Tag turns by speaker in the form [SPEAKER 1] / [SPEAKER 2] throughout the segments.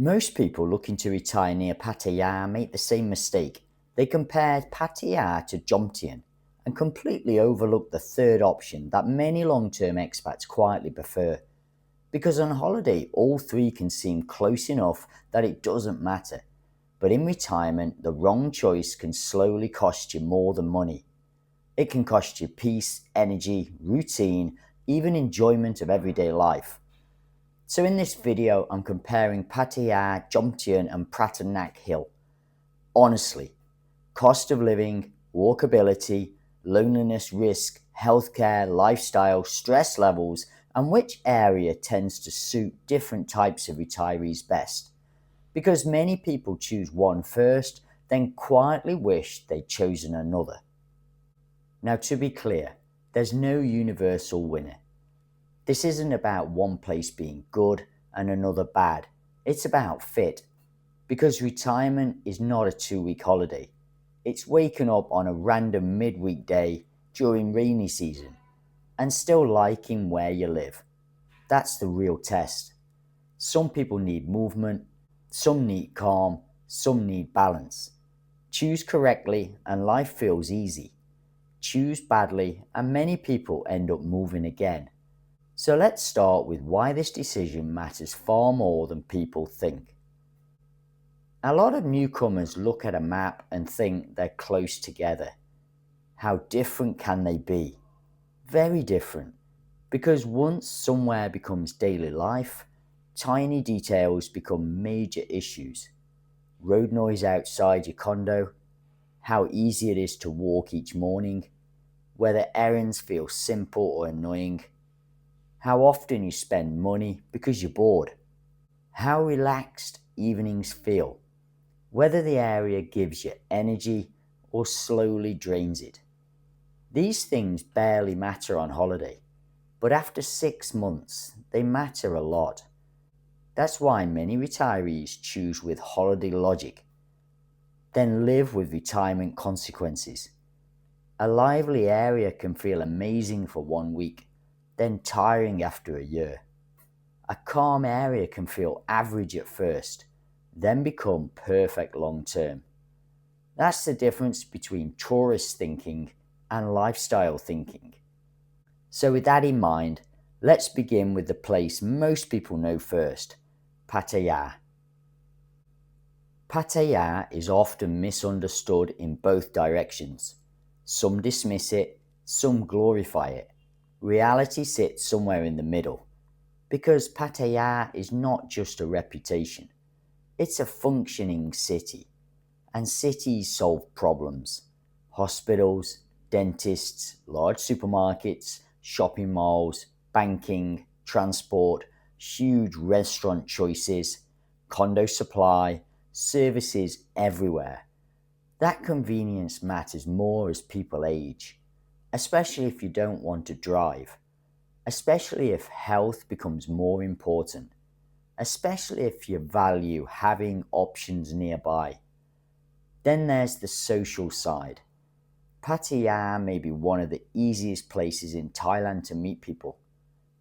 [SPEAKER 1] Most people looking to retire near Pattaya make the same mistake. They compare Pattaya to Jomtien and completely overlook the third option that many long-term expats quietly prefer. Because on holiday, all three can seem close enough that it doesn't matter. But in retirement, the wrong choice can slowly cost you more than money. It can cost you peace, energy, routine, even enjoyment of everyday life. So in this video, I'm comparing Pattaya, Jomtien and Pratumnak Hill. Honestly, cost of living, walkability, loneliness risk, healthcare, lifestyle, stress levels, and which area tends to suit different types of retirees best. Because many people choose one first, then quietly wish they'd chosen another. Now to be clear, there's no universal winner. This isn't about one place being good and another bad. It's about fit. Because retirement is not a 2-week holiday. It's waking up on a random midweek day during rainy season and still liking where you live. That's the real test. Some people need movement, some need calm, some need balance. Choose correctly and life feels easy. Choose badly and many people end up moving again. So let's start with why this decision matters far more than people think. A lot of newcomers look at a map and think they're close together. How different can they be? Very different, because once somewhere becomes daily life, tiny details become major issues. Road noise outside your condo, how easy it is to walk each morning, whether errands feel simple or annoying, how often you spend money because you're bored, how relaxed evenings feel, whether the area gives you energy or slowly drains it. These things barely matter on holiday, but after 6 months, they matter a lot. That's why many retirees choose with holiday logic, then live with retirement consequences. A lively area can feel amazing for 1 week, then tiring after a year. A calm area can feel average at first, then become perfect long term. That's the difference between tourist thinking and lifestyle thinking. So with that in mind, let's begin with the place most people know first, Pattaya. Pattaya is often misunderstood in both directions. Some dismiss it, some glorify it. Reality sits somewhere in the middle, because Pattaya is not just a reputation. It's a functioning city, and cities solve problems. Hospitals, dentists, large supermarkets, shopping malls, banking, transport, huge restaurant choices, condo supply, services everywhere. That convenience matters more as people age, especially if you don't want to drive, especially if health becomes more important, especially if you value having options nearby. Then there's the social side. Pattaya may be one of the easiest places in Thailand to meet people.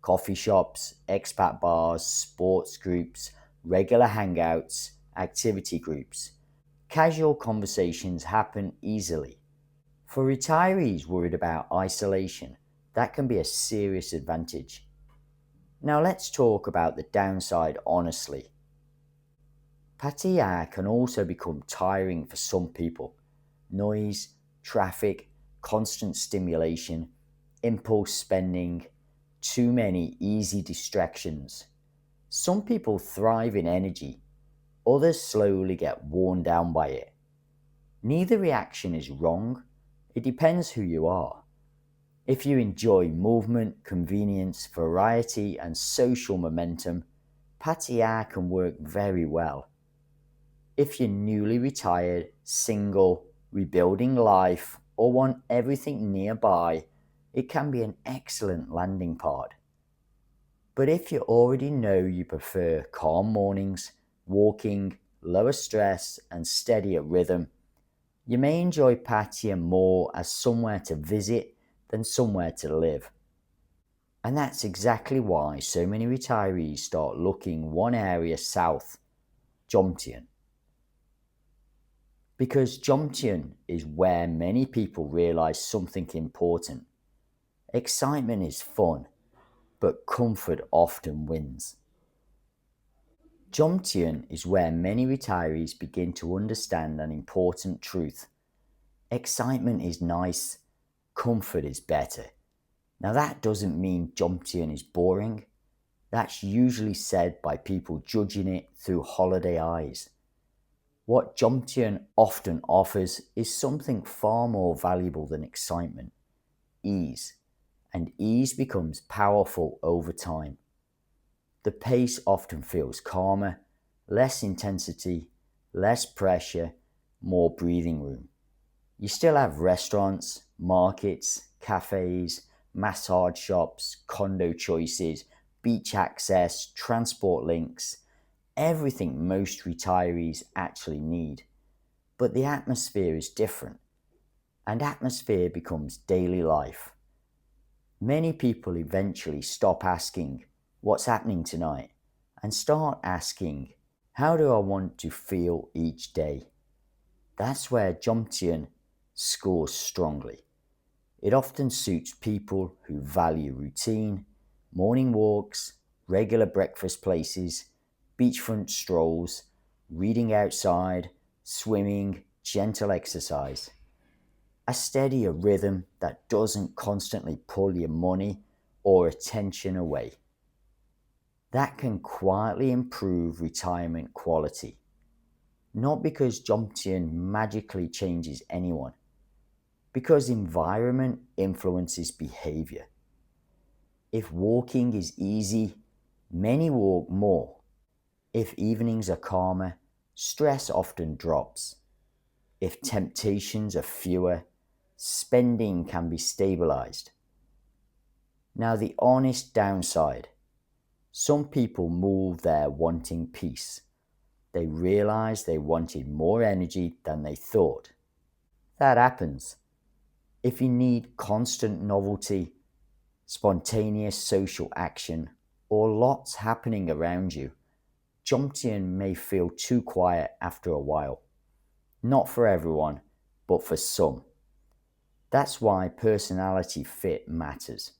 [SPEAKER 1] Coffee shops, expat bars, sports groups, regular hangouts, activity groups. Casual conversations happen easily. For retirees worried about isolation, that can be a serious advantage. Now let's talk about the downside honestly. Pattaya can also become tiring for some people. Noise, traffic, constant stimulation, impulse spending, too many easy distractions. Some people thrive in energy, others slowly get worn down by it. Neither reaction is wrong, it depends who you are. If you enjoy movement, convenience, variety and social momentum, Pattaya can work very well. If you're newly retired, single, rebuilding life, or want everything nearby, it can be an excellent landing pod. But if you already know you prefer calm mornings, walking, lower stress, and steadier rhythm, you may enjoy Pattaya more as somewhere to visit than somewhere to live. And that's exactly why so many retirees start looking one area south. Jomtien. Because Jomtien is where many people realize something important. Excitement is fun, but comfort often wins. Jomtien is where many retirees begin to understand an important truth. Excitement is nice, comfort is better. Now that doesn't mean Jomtien is boring. That's usually said by people judging it through holiday eyes. What Jomtien often offers is something far more valuable than excitement: ease. And ease becomes powerful over time. The pace often feels calmer, less intensity, less pressure, more breathing room. You still have restaurants, markets, cafes, massage shops, condo choices, beach access, transport links, everything most retirees actually need. But the atmosphere is different, and atmosphere becomes daily life. Many people eventually stop asking, "What's happening tonight?" and start asking, "How do I want to feel each day?" That's where Jomtien scores strongly. It often suits people who value routine, morning walks, regular breakfast places, beachfront strolls, reading outside, swimming, gentle exercise. A steadier rhythm that doesn't constantly pull your money or attention away. That can quietly improve retirement quality. Not because Jomtien magically changes anyone, because environment influences behavior. If walking is easy, many walk more. If evenings are calmer, stress often drops. If temptations are fewer, spending can be stabilized. Now, the honest downside: some people move there wanting peace. They realize they wanted more energy than they thought. That happens. If you need constant novelty, spontaneous social action, or lots happening around you, Jomtien may feel too quiet after a while. Not for everyone, but for some. That's why personality fit matters.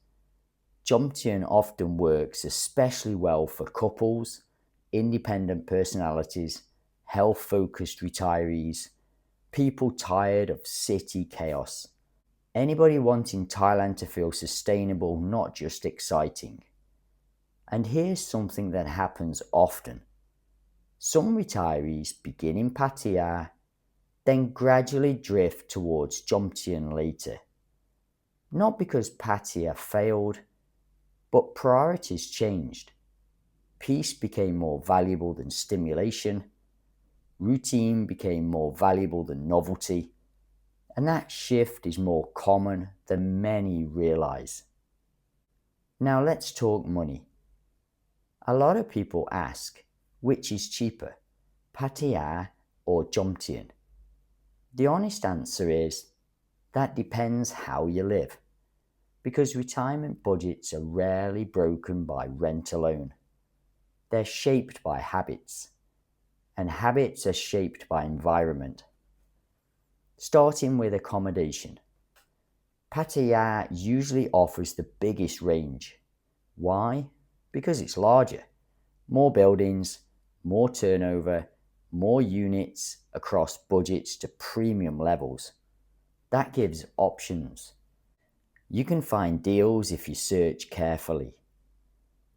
[SPEAKER 1] Jomtien often works especially well for couples, independent personalities, health-focused retirees, people tired of city chaos. Anybody wanting Thailand to feel sustainable, not just exciting. And here's something that happens often. Some retirees begin in Pattaya, then gradually drift towards Jomtien later. Not because Pattaya failed, but priorities changed. Peace became more valuable than stimulation. Routine became more valuable than novelty. And that shift is more common than many realize. Now let's talk money. A lot of people ask, which is cheaper, Pattaya or Jomtien? The honest answer is, that depends how you live. Because retirement budgets are rarely broken by rent alone. They're shaped by habits, and habits are shaped by environment. Starting with accommodation. Pattaya usually offers the biggest range. Why? Because it's larger. More buildings, more turnover, more units across budgets to premium levels. That gives options. You can find deals if you search carefully.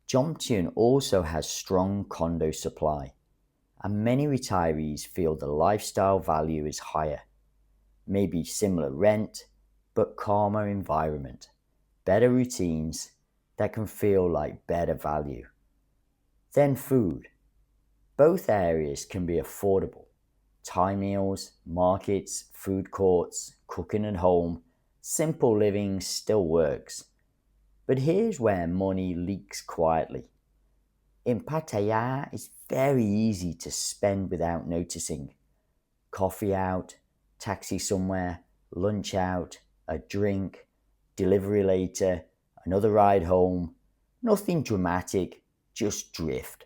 [SPEAKER 1] Jomtien also has strong condo supply, and many retirees feel the lifestyle value is higher. Maybe similar rent, but calmer environment, better routines that can feel like better value. Then food. Both areas can be affordable. Thai meals, markets, food courts, cooking at home, simple living still works. But here's where money leaks quietly. In Pattaya, it's very easy to spend without noticing. Coffee out, taxi somewhere, lunch out, a drink, delivery later, another ride home. Nothing dramatic, just drift.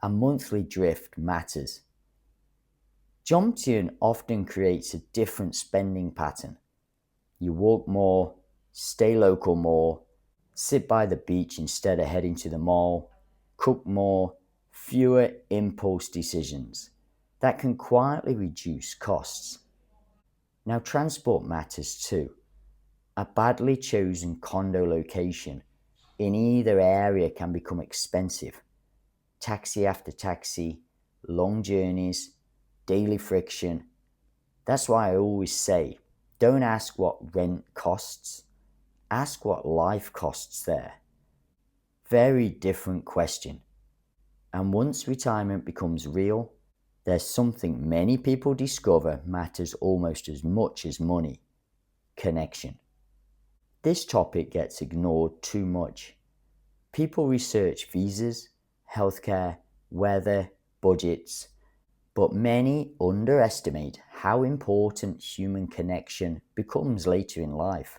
[SPEAKER 1] A monthly drift matters. Jomtien often creates a different spending pattern. You walk more, stay local more, sit by the beach instead of heading to the mall, cook more, fewer impulse decisions. That can quietly reduce costs. Now, transport matters too. A badly chosen condo location in either area can become expensive. Taxi after taxi, long journeys, daily friction. That's why I always say, don't ask what rent costs, ask what life costs there. Very different question. And once retirement becomes real, there's something many people discover matters almost as much as money: connection. This topic gets ignored too much. People research visas, healthcare, weather, budgets, but many underestimate how important human connection becomes later in life.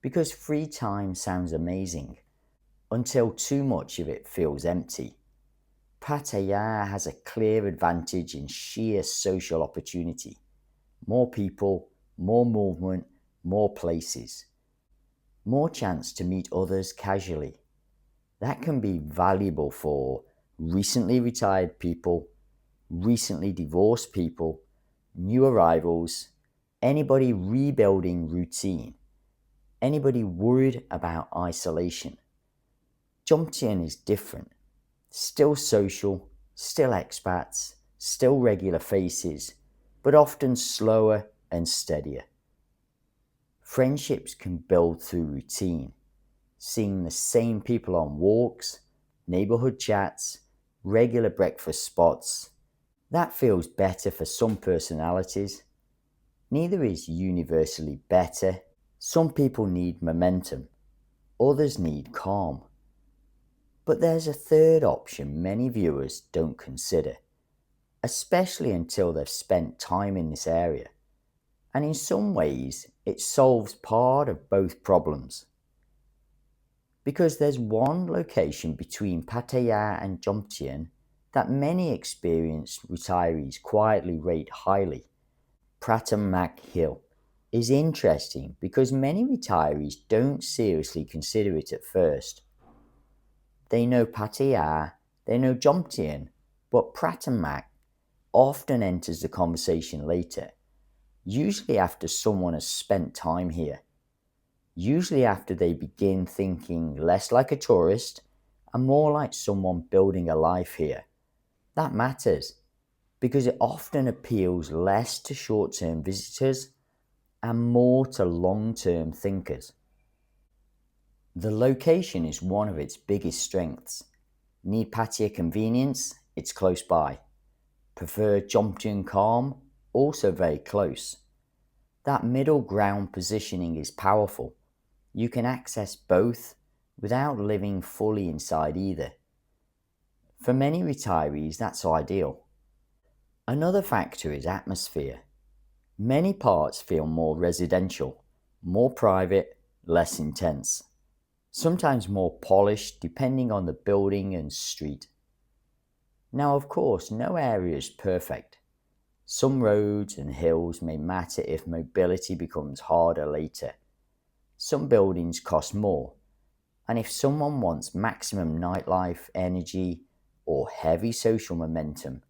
[SPEAKER 1] Because free time sounds amazing, until too much of it feels empty. Pattaya has a clear advantage in sheer social opportunity. More people, more movement, more places. More chance to meet others casually. That can be valuable for recently retired people, recently divorced people, new arrivals, anybody rebuilding routine, anybody worried about isolation. Jomtien is different. Still social, still expats, still regular faces, but often slower and steadier. Friendships can build through routine, seeing the same people on walks, neighborhood chats, regular breakfast spots. That feels better for some personalities. Neither is universally better. Some people need momentum, others need calm. But there's a third option many viewers don't consider, especially until they've spent time in this area. And in some ways, it solves part of both problems. Because there's one location between Pattaya and Jomtien that many experienced retirees quietly rate highly. Pratamnak Hill is interesting because many retirees don't seriously consider it at first. They know Pattaya, they know Jomtien, but Pratamnak often enters the conversation later, usually after someone has spent time here, usually after they begin thinking less like a tourist and more like someone building a life here. That matters because it often appeals less to short-term visitors and more to long-term thinkers. The location is one of its biggest strengths. Need Pattaya convenience? It's close by. Prefer Jomtien calm? Also very close. That middle ground positioning is powerful. You can access both without living fully inside either. For many retirees, that's ideal. Another factor is atmosphere. Many parts feel more residential, more private, less intense. Sometimes more polished depending on the building and street. Now, of course, no area is perfect. Some roads and hills may matter if mobility becomes harder later. Some buildings cost more, and if someone wants maximum nightlife, energy, or heavy social momentum,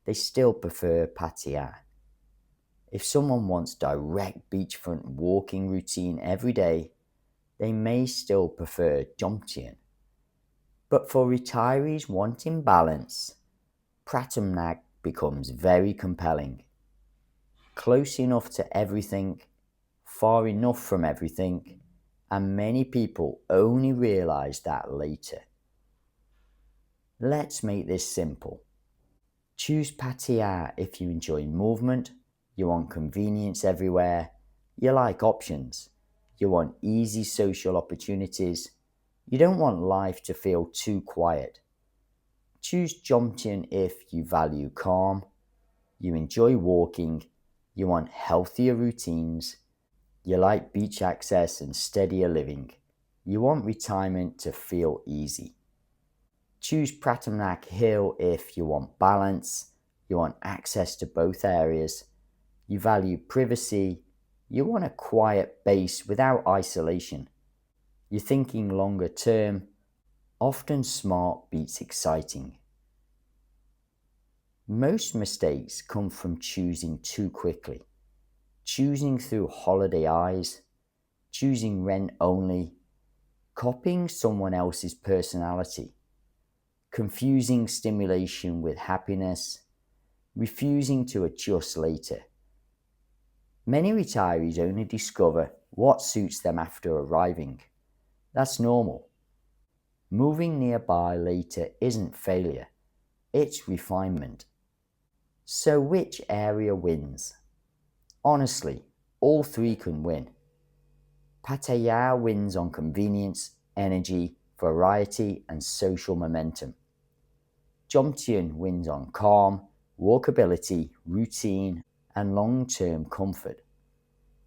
[SPEAKER 1] they still prefer Pattaya. If someone wants direct beachfront walking routine every day, they may still prefer Jomtien. But for retirees wanting balance, Pratumnak becomes very compelling. Close enough to everything, far enough from everything, and many people only realize that later. Let's make this simple. Choose Pattaya if you enjoy movement, you want convenience everywhere, you like options, you want easy social opportunities, you don't want life to feel too quiet. Choose Jomtien if you value calm, you enjoy walking, you want healthier routines, you like beach access and steadier living, you want retirement to feel easy. Choose Pratamnak Hill if you want balance, you want access to both areas, you value privacy, you want a quiet base without isolation. You're thinking longer term, often smart beats exciting. Most mistakes come from choosing too quickly, choosing through holiday eyes, choosing rent only, copying someone else's personality, confusing stimulation with happiness, refusing to adjust later. Many retirees only discover what suits them after arriving. That's normal. Moving nearby later isn't failure, it's refinement. So which area wins? Honestly, all three can win. Pattaya wins on convenience, energy, variety, and social momentum. Jomtien wins on calm, walkability, routine, and long-term comfort.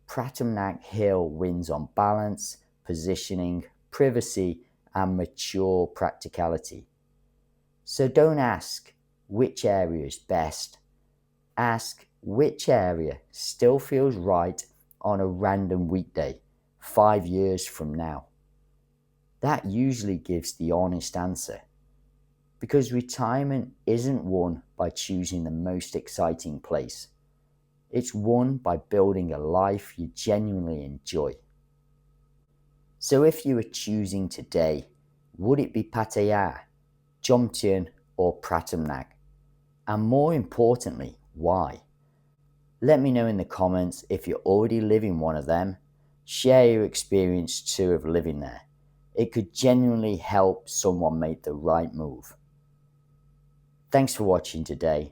[SPEAKER 1] Pratumnak Hill wins on balance, positioning, privacy, and mature practicality. So don't ask which area is best. Ask which area still feels right on a random weekday 5 years from now. That usually gives the honest answer. Because retirement isn't won by choosing the most exciting place. It's won by building a life you genuinely enjoy. So if you were choosing today, would it be Pattaya, Jomtien, or Pratumnak? And more importantly, why? Let me know in the comments if you already live in one of them. Share your experience too of living there. It could genuinely help someone make the right move. Thanks for watching today,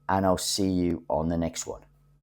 [SPEAKER 1] and I'll see you on the next one.